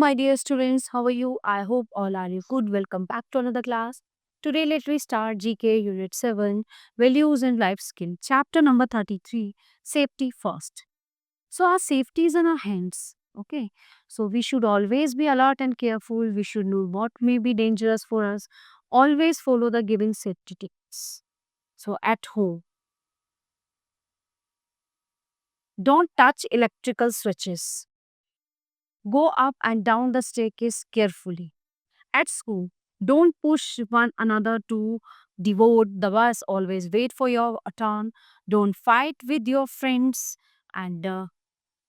my dear students. How are you? I hope all are you good. Welcome back to another class. Today, let me start GK Unit 7 Values and Life Skill, Chapter number 33 Safety First. So, our safety is in our hands. Okay. So, we should always be alert and careful. We should know what may be dangerous for us. Always follow the given safety tips. So, at home, don't touch electrical switches. Go up and down the staircase carefully. At school, don't push one another to devote the bus. Always wait for your turn. Don't fight with your friends and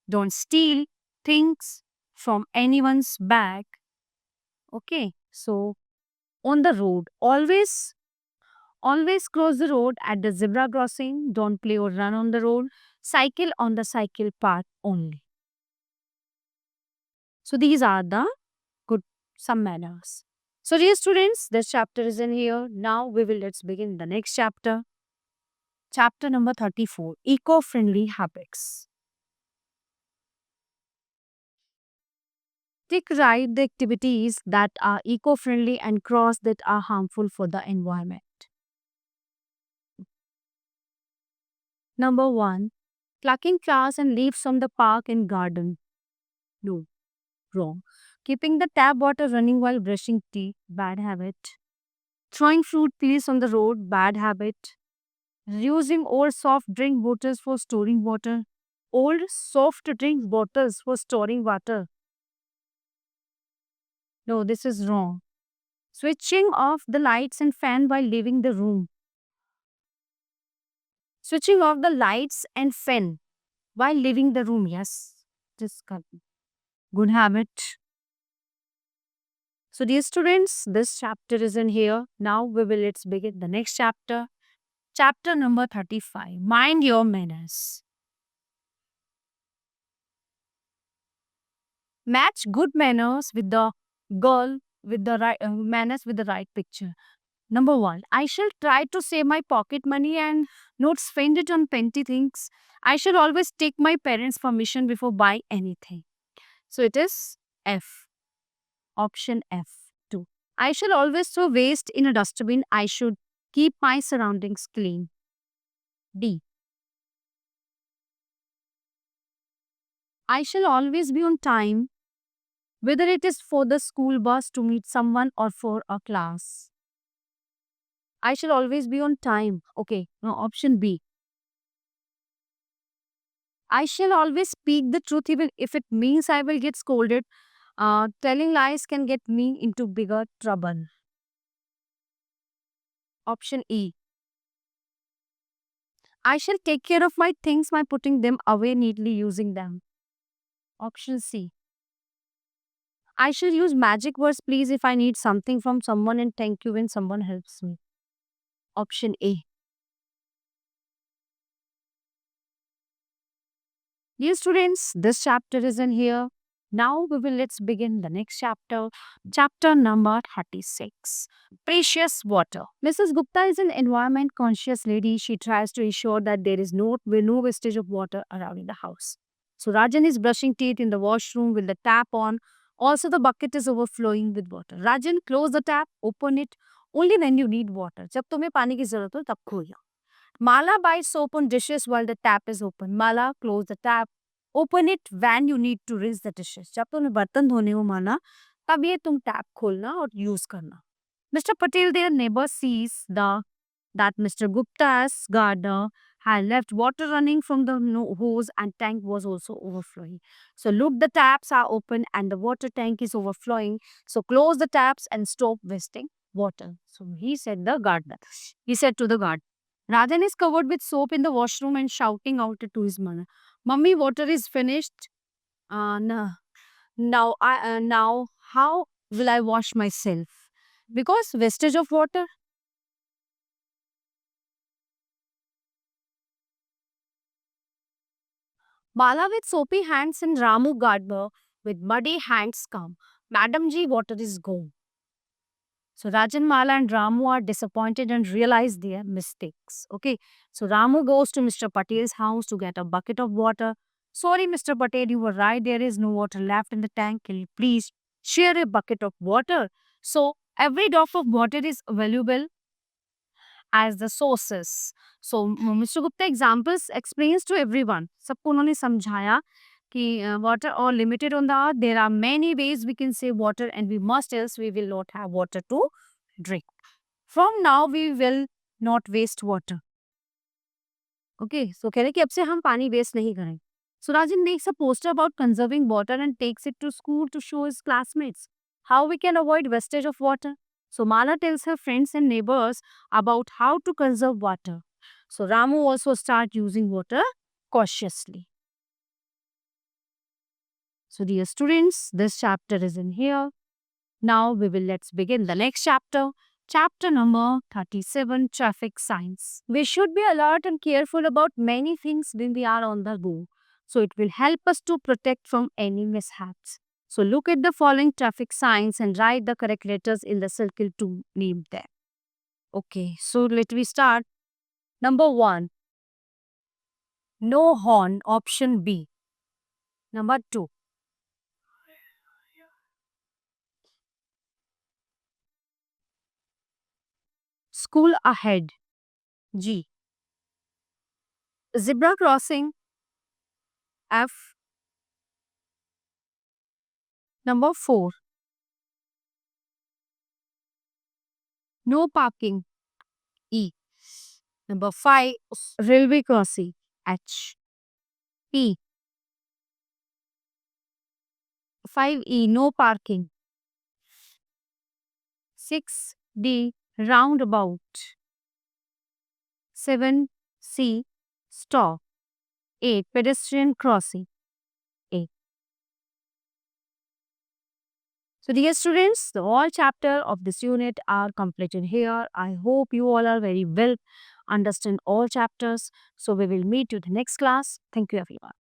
don't steal things from anyone's bag. Okay. So on the road, always cross the road at the zebra crossing. Don't play or run on the road. Cycle on the cycle path only. So these are the good some manners. So dear students, this chapter is in here. Now let's begin the next chapter. Chapter number 34, Eco-Friendly Habits. Take right the activities that are eco-friendly and cross that are harmful for the environment. Number 1, plucking flowers and leaves from the park and garden. No, wrong. Keeping the tap water running while brushing teeth, bad habit. Throwing fruit peels on the road, bad habit. Using old soft drink bottles for storing water. Old soft drink bottles for storing water. No, this is wrong. Switching off the lights and fan while leaving the room. Switching off the lights and fan while leaving the room. Yes, this is good habit. So, dear students, this chapter is in here. Now let's begin the next chapter. Chapter number 35. Mind your manners. Match good manners with the girl with the right manners with the right picture. Number 1, I shall try to save my pocket money and not spend it on petty things. I shall always take my parents' permission before buying anything. So it is F. Option F. 2. I shall always throw waste in a dustbin. I should keep my surroundings clean. D. I shall always be on time, whether it is for the school bus to meet someone or for a class. I shall always be on time. Okay, now option B. I shall always speak the truth even if it means I will get scolded. Telling lies can get me into bigger trouble. Option E. I shall take care of my things by putting them away neatly using them. Option C. I shall use magic words please if I need something from someone and thank you when someone helps me. Option A. Dear students, this chapter is in here. Now let's begin the next chapter. Chapter number 36. Precious water. Mrs. Gupta is an environment conscious lady. She tries to ensure that there is no wastage of water around in the house. So Rajan is brushing teeth in the washroom with the tap on. Also the bucket is overflowing with water. Rajan, close the tap, open it only when you need water. जब तुम्हें पानी की जरूरत हो तब खोलना. Mala buys soap on dishes while the tap is open. Mala, close the tap. Open it when you need to rinse the dishes. जब तुम्हें बर्तन धोने हो माला, तब ये तुम tap खोलना और use करना. Mr. Patel, their neighbor, sees that Mr. Gupta's gardener had left water running from the hose and tank was also overflowing. So look, the taps are open and the water tank is overflowing. So close the taps and stop wasting water. So he said the gardener. He said to the gardener. Rajan is covered with soap in the washroom and shouting out to his mother, "Mummy, water is finished. No. Now how will I wash myself? Because wastage of water." Bala with soapy hands and Ramu Gadber with muddy hands come. Madam ji, water is gone. So Rajan, Mala and Ramu are disappointed and realize their mistakes. Okay. So Ramu goes to Mr. Patel's house to get a bucket of water. Sorry, Mr. Patel, you were right. There is no water left in the tank. Can you please share a bucket of water. So every drop of water is valuable as the sources. So Mr. Gupta examples explains to everyone. सबको उन्होंने समझाया कि water or limited on the earth. There are many ways we can save water and we must, else we will not have water to drink. From now we will not waste water. Okay, so कह रहे कि अब से हम पानी waste नहीं करें. So Rajan makes a poster about conserving water and takes it to school to show his classmates how we can avoid wastage of water. So Mala tells her friends and neighbors about how to conserve water. So Ramu also start using water cautiously. So dear students, this chapter is in here. Now let's begin the next chapter. Chapter number 37, Traffic Signs. We should be alert and careful about many things when we are on the go. So it will help us to protect from any mishaps. So look at the following traffic signs and write the correct letters in the circle to name them. Okay, so let me start. Number 1, no horn, option B. Number 2, school ahead, G. Zebra crossing, F. Number 4, no parking, E. Number 5, railway crossing, H. P. 5E, no parking. 6D, roundabout. 7C, stop. 8, pedestrian crossing, A. So dear students, the all chapter of this unit are completed here. I hope you all are very well understand all chapters. So we will meet you the next class. Thank you everyone.